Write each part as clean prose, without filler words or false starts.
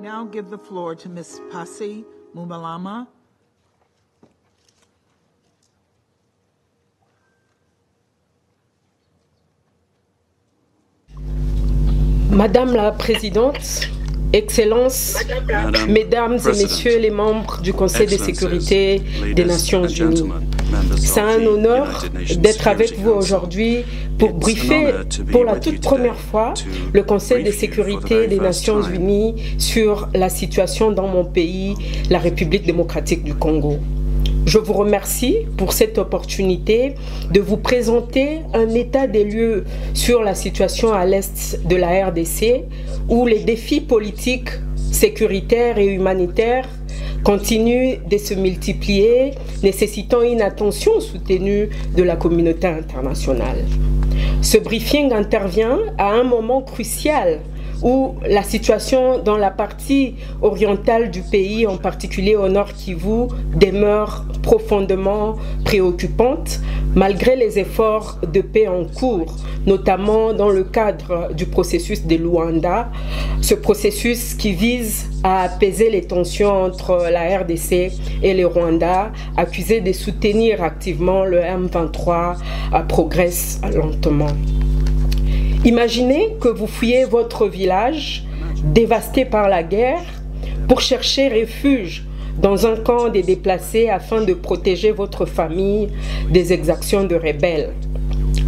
now give the floor to Ms. Pasi Mumalama. Madame la Présidente, Excellences, Mesdames et Messieurs les membres du Conseil de sécurité des Nations Unies, c'est un honneur d'être avec vous aujourd'hui pour briefer pour la toute première fois le Conseil de sécurité des Nations Unies sur la situation dans mon pays, la République démocratique du Congo. Je vous remercie pour cette opportunité de vous présenter un état des lieux sur la situation à l'est de la RDC, où les défis politiques, sécuritaires et humanitaires continuent de se multiplier, nécessitant une attention soutenue de la communauté internationale. Ce briefing intervient à un moment crucial où la situation dans la partie orientale du pays, en particulier au Nord Kivu, demeure profondément préoccupante, malgré les efforts de paix en cours, notamment dans le cadre du processus de Luanda, ce processus qui vise à apaiser les tensions entre la RDC et le Rwanda, accusé de soutenir activement le M23, progresse lentement. Imaginez que vous fuyez votre village, dévasté par la guerre, pour chercher refuge dans un camp des déplacés afin de protéger votre famille des exactions de rebelles.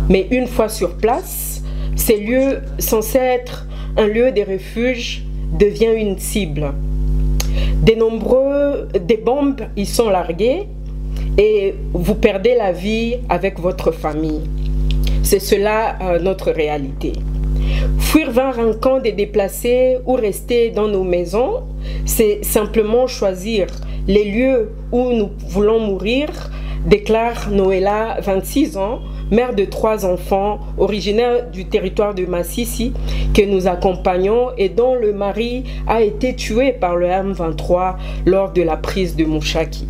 Mais une fois sur place, ces lieux censés être un lieu de refuge devient une cible. Des bombes y sont larguées et vous perdez la vie avec votre famille. C'est cela notre réalité. Fuir vers un camp des déplacés ou rester dans nos maisons, c'est simplement choisir les lieux où nous voulons mourir, déclare Noëlla, 26 ans, mère de 3 enfants, originaire du territoire de Massissi, que nous accompagnons et dont le mari a été tué par le M23 lors de la prise de Mouchaki.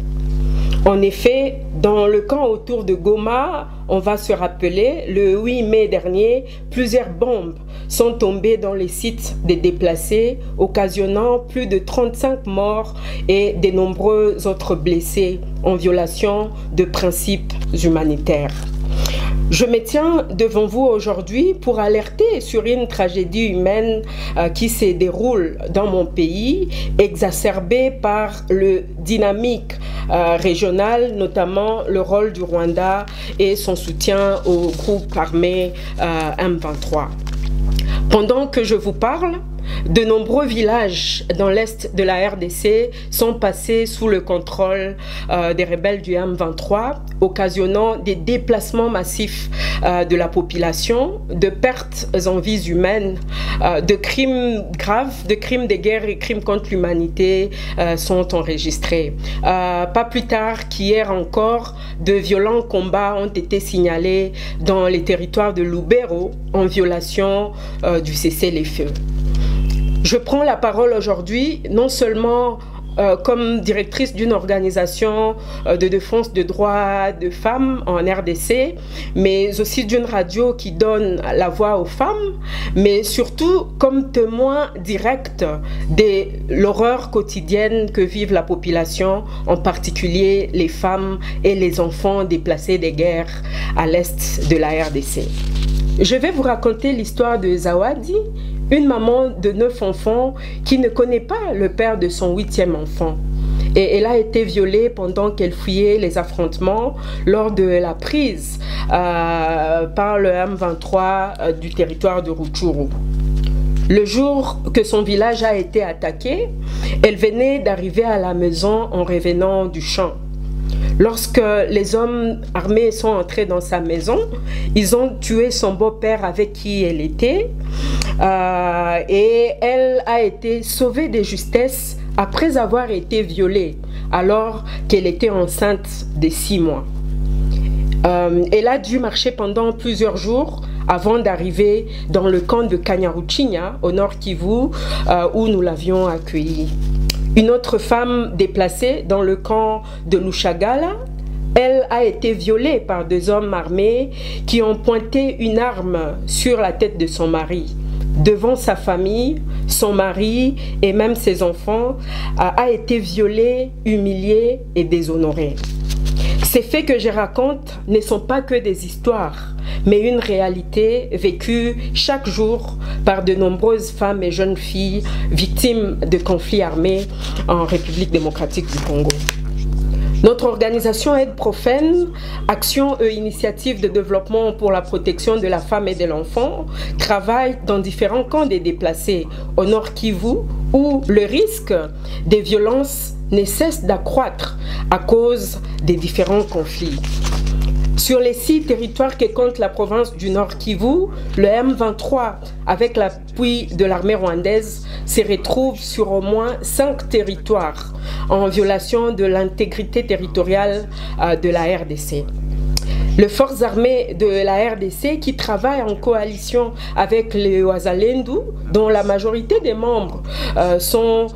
En effet, dans le camp autour de Goma, on va se rappeler, le 8 mai dernier, plusieurs bombes sont tombées dans les sites des déplacés, occasionnant plus de 35 morts et de nombreux autres blessés en violation de principes humanitaires. Je me tiens devant vous aujourd'hui pour alerter sur une tragédie humaine qui se déroule dans mon pays, exacerbée par le dynamique régional, notamment le rôle du Rwanda et son soutien au groupe armé M23. Pendant que je vous parle, de nombreux villages dans l'est de la RDC sont passés sous le contrôle des rebelles du M23, occasionnant des déplacements massifs de la population, de pertes en vies humaines, de crimes graves, de crimes de guerre et crimes contre l'humanité sont enregistrés. Pas plus tard qu'hier encore, de violents combats ont été signalés dans les territoires de Lubero en violation du cessez-le-feu. Je prends la parole aujourd'hui non seulement comme directrice d'une organisation de défense des droits de femmes en RDC, mais aussi d'une radio qui donne la voix aux femmes, mais surtout comme témoin direct de l'horreur quotidienne que vivent la population, en particulier les femmes et les enfants déplacés des guerres à l'est de la RDC. Je vais vous raconter l'histoire de Zawadi, une maman de 9 enfants qui ne connaît pas le père de son 8e enfant. Et elle a été violée pendant qu'elle fuyait les affrontements lors de la prise par le M23 du territoire de Rutshuru. Le jour que son village a été attaqué, elle venait d'arriver à la maison en revenant du champ. Lorsque les hommes armés sont entrés dans sa maison, ils ont tué son beau-père avec qui elle était et elle a été sauvée de justesse après avoir été violée alors qu'elle était enceinte de 6 mois. Elle a dû marcher pendant plusieurs jours avant d'arriver dans le camp de Kanyaruchinya au Nord Kivu où nous l'avions accueillie. Une autre femme déplacée dans le camp de Lushagala, elle a été violée par 2 hommes armés qui ont pointé une arme sur la tête de son mari. devant sa famille, son mari et même ses enfants, a été violée, humiliée et déshonorée. Ces faits que je raconte ne sont pas que des histoires, mais une réalité vécue chaque jour par de nombreuses femmes et jeunes filles victimes de conflits armés en République démocratique du Congo. Notre organisation Aide Prophène, Action et Initiative de développement pour la protection de la femme et de l'enfant, travaille dans différents camps des déplacés au Nord Kivu où le risque des violences ne cesse d'accroître à cause des différents conflits. Sur les 6 territoires que compte la province du Nord Kivu, le M23, avec l'appui de l'armée rwandaise, se retrouve sur au moins 5 territoires en violation de l'intégrité territoriale de la RDC. Les forces armées de la RDC qui travaillent en coalition avec les Wazalendo, dont la majorité des membres sont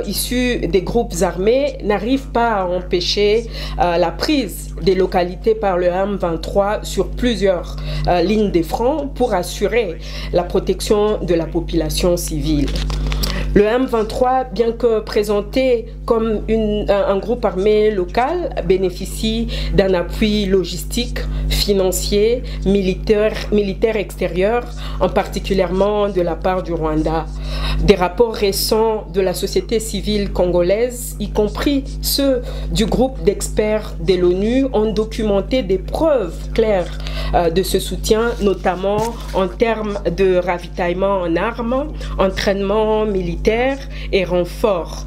issus des groupes armés, n'arrivent pas à empêcher la prise des localités par le M23 sur plusieurs lignes de front pour assurer la protection de la population civile. Le M23, bien que présenté comme un groupe armé local, bénéficie d'un appui logistique, financier, militaire extérieur, en particulièrement de la part du Rwanda. Des rapports récents de la société civile congolaise, y compris ceux du groupe d'experts de l'ONU, ont documenté des preuves claires de ce soutien, notamment en termes de ravitaillement en armes, entraînement militaire et renfort.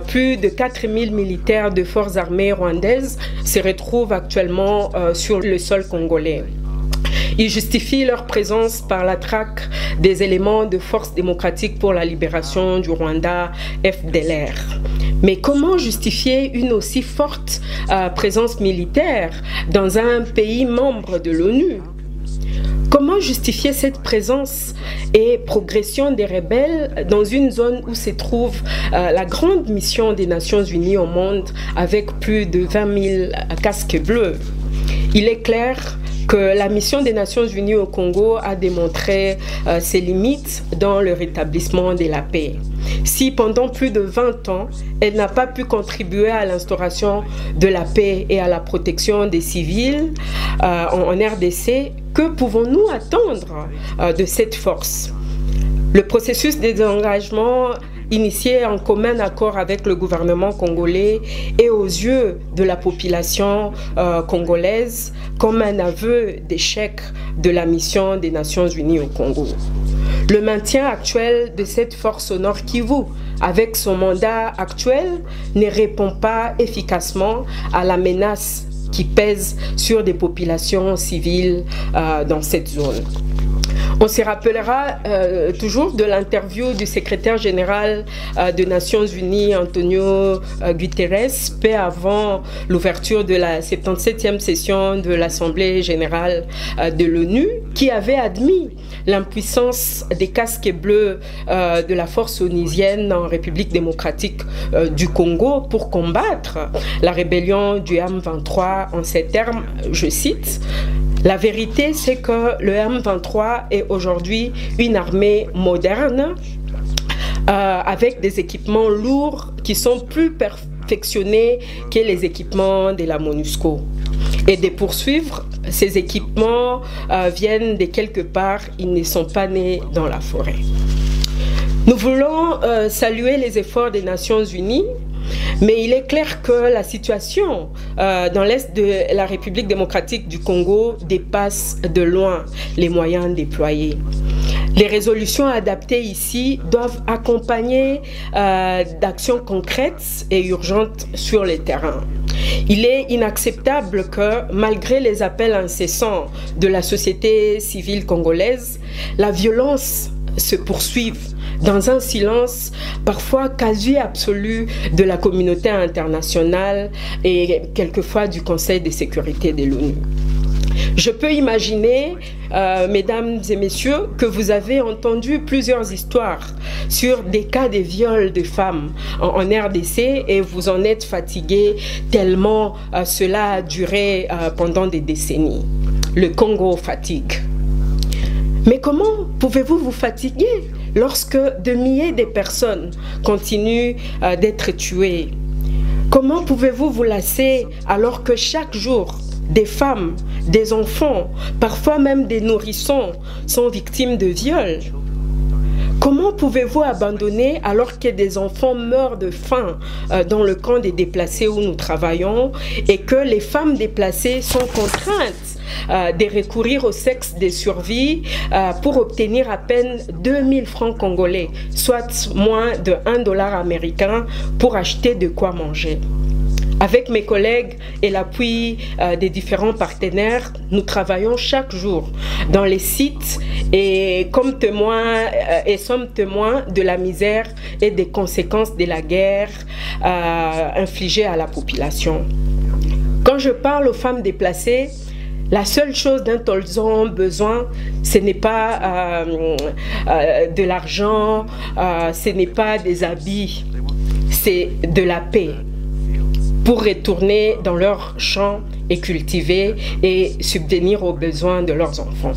Plus de 4000 militaires de forces armées rwandaises se retrouvent actuellement sur le sol congolais. Ils justifient leur présence par la traque des éléments de Force démocratique pour la libération du Rwanda, FDLR. Mais comment justifier une aussi forte présence militaire dans un pays membre de l'ONU? Comment justifier cette présence et progression des rebelles dans une zone où se trouve la grande mission des Nations Unies au monde avec plus de 20 000 casques bleus? Il est clair que la mission des Nations Unies au Congo a démontré ses limites dans le rétablissement de la paix. Si pendant plus de 20 ans, elle n'a pas pu contribuer à l'instauration de la paix et à la protection des civils en RDC, que pouvons-nous attendre de cette force? Le processus de désengagement initié en commun accord avec le gouvernement congolais et aux yeux de la population congolaise comme un aveu d'échec de la mission des Nations Unies au Congo. Le maintien actuel de cette force au Nord Kivu, avec son mandat actuel, ne répond pas efficacement à la menace qui pèse sur des populations civiles dans cette zone. On se rappellera toujours de l'interview du secrétaire général des Nations Unies, Antonio Guterres, peu avant l'ouverture de la 77e session de l'Assemblée générale de l'ONU, qui avait admis l'impuissance des casques bleus de la force onusienne en République démocratique du Congo pour combattre la rébellion du M23 en ces termes, je cite: la vérité, c'est que le M23 est aujourd'hui une armée moderne avec des équipements lourds qui sont plus perfectionnés que les équipements de la MONUSCO. Et de poursuivre, ces équipements viennent de quelque part, ils ne sont pas nés dans la forêt. Nous voulons saluer les efforts des Nations Unies, mais il est clair que la situation dans l'est de la République démocratique du Congo dépasse de loin les moyens déployés. Les résolutions adaptées ici doivent accompagner d'actions concrètes et urgentes sur le terrain. Il est inacceptable que, malgré les appels incessants de la société civile congolaise, la violence se poursuive dans un silence parfois quasi absolu de la communauté internationale et quelquefois du Conseil de sécurité de l'ONU. Je peux imaginer, mesdames et messieurs, que vous avez entendu plusieurs histoires sur des cas de viol de femmes en RDC et vous en êtes fatigués tellement cela a duré pendant des décennies. Le Congo fatigue. Mais comment pouvez-vous vous fatiguer lorsque de milliers de personnes continuent d'être tuées? Comment pouvez-vous vous lasser alors que chaque jour, des femmes, des enfants, parfois même des nourrissons sont victimes de viols? Comment pouvez-vous abandonner alors que des enfants meurent de faim dans le camp des déplacés où nous travaillons et que les femmes déplacées sont contraintes de recourir au sexe de survie pour obtenir à peine 2000 francs congolais, soit moins de 1 dollar américain pour acheter de quoi manger? Avec mes collègues et l'appui des différents partenaires, nous travaillons chaque jour dans les sites et comme témoins et sommes témoins de la misère et des conséquences de la guerre infligée à la population. Quand je parle aux femmes déplacées, la seule chose dont elles ont besoin, ce n'est pas de l'argent, ce n'est pas des habits, c'est de la paix, pour retourner dans leurs champs et cultiver et subvenir aux besoins de leurs enfants.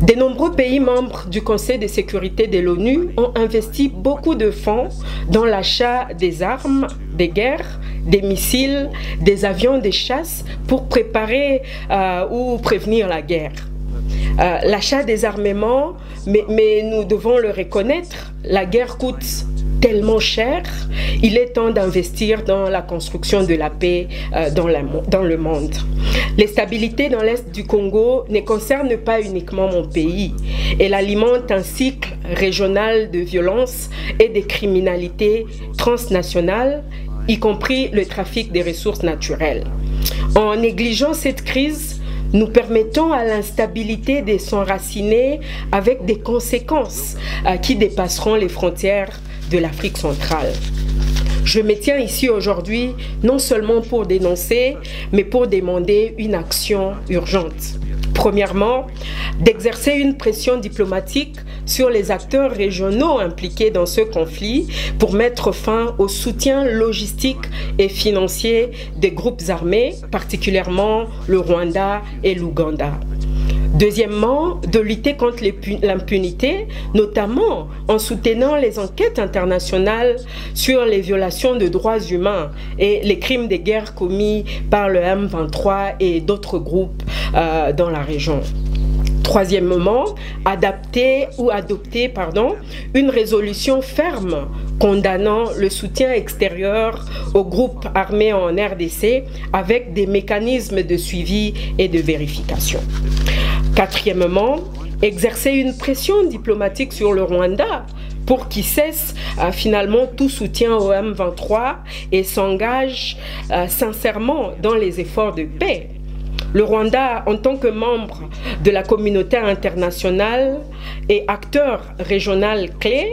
De nombreux pays membres du Conseil de sécurité de l'ONU ont investi beaucoup de fonds dans l'achat des armes de guerre, des missiles, des avions de chasse pour préparer ou prévenir la guerre. L'achat des armements, mais nous devons le reconnaître, la guerre coûte tellement cher, il est temps d'investir dans la construction de la paix dans le monde. L'instabilité dans l'Est du Congo ne concerne pas uniquement mon pays. Elle alimente un cycle régional de violence et de criminalité transnationale, y compris le trafic des ressources naturelles. En négligeant cette crise, nous permettons à l'instabilité de s'enraciner avec des conséquences qui dépasseront les frontières de l'Afrique centrale. Je me tiens ici aujourd'hui non seulement pour dénoncer, mais pour demander une action urgente. Premièrement, d'exercer une pression diplomatique sur les acteurs régionaux impliqués dans ce conflit pour mettre fin au soutien logistique et financier des groupes armés, particulièrement le Rwanda et l'Ouganda. Deuxièmement, de lutter contre l'impunité, notamment en soutenant les enquêtes internationales sur les violations de droits humains et les crimes de guerre commis par le M23 et d'autres groupes dans la région. Troisièmement, adopter une résolution ferme condamnant le soutien extérieur aux groupes armés en RDC avec des mécanismes de suivi et de vérification. Quatrièmement, exercer une pression diplomatique sur le Rwanda pour qu'il cesse finalement tout soutien au M23 et s'engage sincèrement dans les efforts de paix. Le Rwanda, en tant que membre de la communauté internationale et acteur régional clé,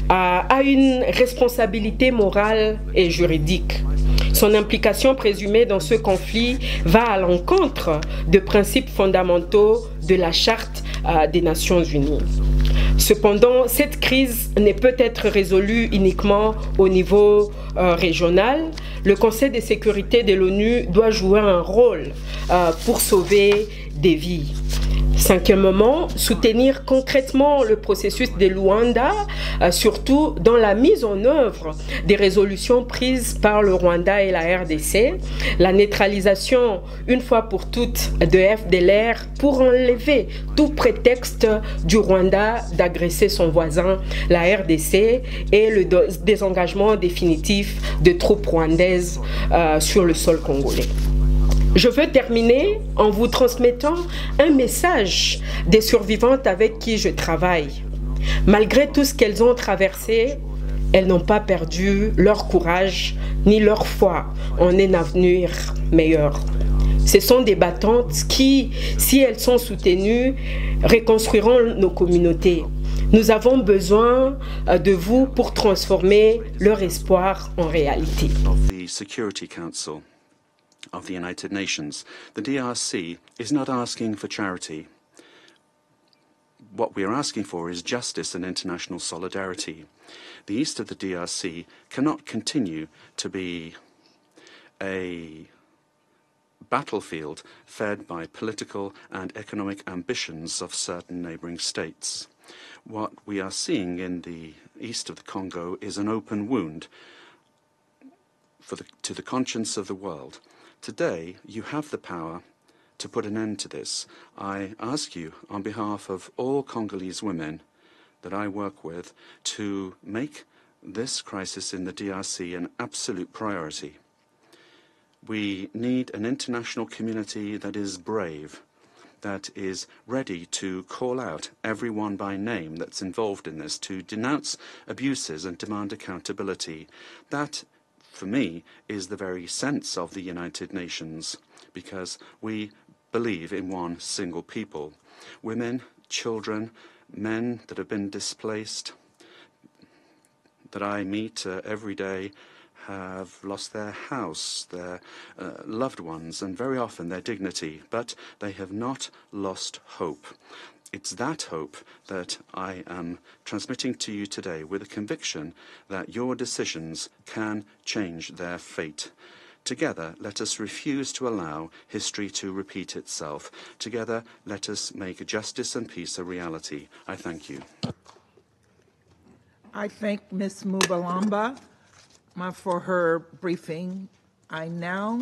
a une responsabilité morale et juridique. Son implication présumée dans ce conflit va à l'encontre de principes fondamentaux de la Charte des Nations Unies. Cependant, cette crise ne peut être résolue uniquement au niveau régional. Le Conseil de sécurité de l'ONU doit jouer un rôle pour sauver des vies. Cinquièmement, soutenir concrètement le processus de Luanda, surtout dans la mise en œuvre des résolutions prises par le Rwanda et la RDC, la neutralisation une fois pour toutes de FDLR pour enlever tout prétexte du Rwanda d'agresser son voisin, la RDC, et le désengagement définitif de troupes rwandaises sur le sol congolais. Je veux terminer en vous transmettant un message des survivantes avec qui je travaille. Malgré tout ce qu'elles ont traversé, elles n'ont pas perdu leur courage ni leur foi en un avenir meilleur. Ce sont des battantes qui, si elles sont soutenues, reconstruiront nos communautés. Nous avons besoin de vous pour transformer leur espoir en réalité. Of the United Nations, the DRC is not asking for charity. What we are asking for is justice and international solidarity. The east of the DRC cannot continue to be a battlefield fed by political and economic ambitions of certain neighboring states. What we are seeing in the east of the Congo is an open wound to the conscience of the world. Today, you have the power to put an end to this. I ask you, on behalf of all Congolese women that I work with, to make this crisis in the DRC an absolute priority. We need an international community that is brave, that is ready to call out everyone by name that's involved in this, to denounce abuses and demand accountability. That, for me, is the very sense of the United Nations, because we believe in one single people. Women, children, men that have been displaced, that I meet every day, have lost their house, their loved ones, and very often their dignity, but they have not lost hope. It's that hope that I am transmitting to you today, with a conviction that your decisions can change their fate. Together, let us refuse to allow history to repeat itself. Together, let us make justice and peace a reality. I thank you. I thank Ms. Mubalamba for her briefing. I now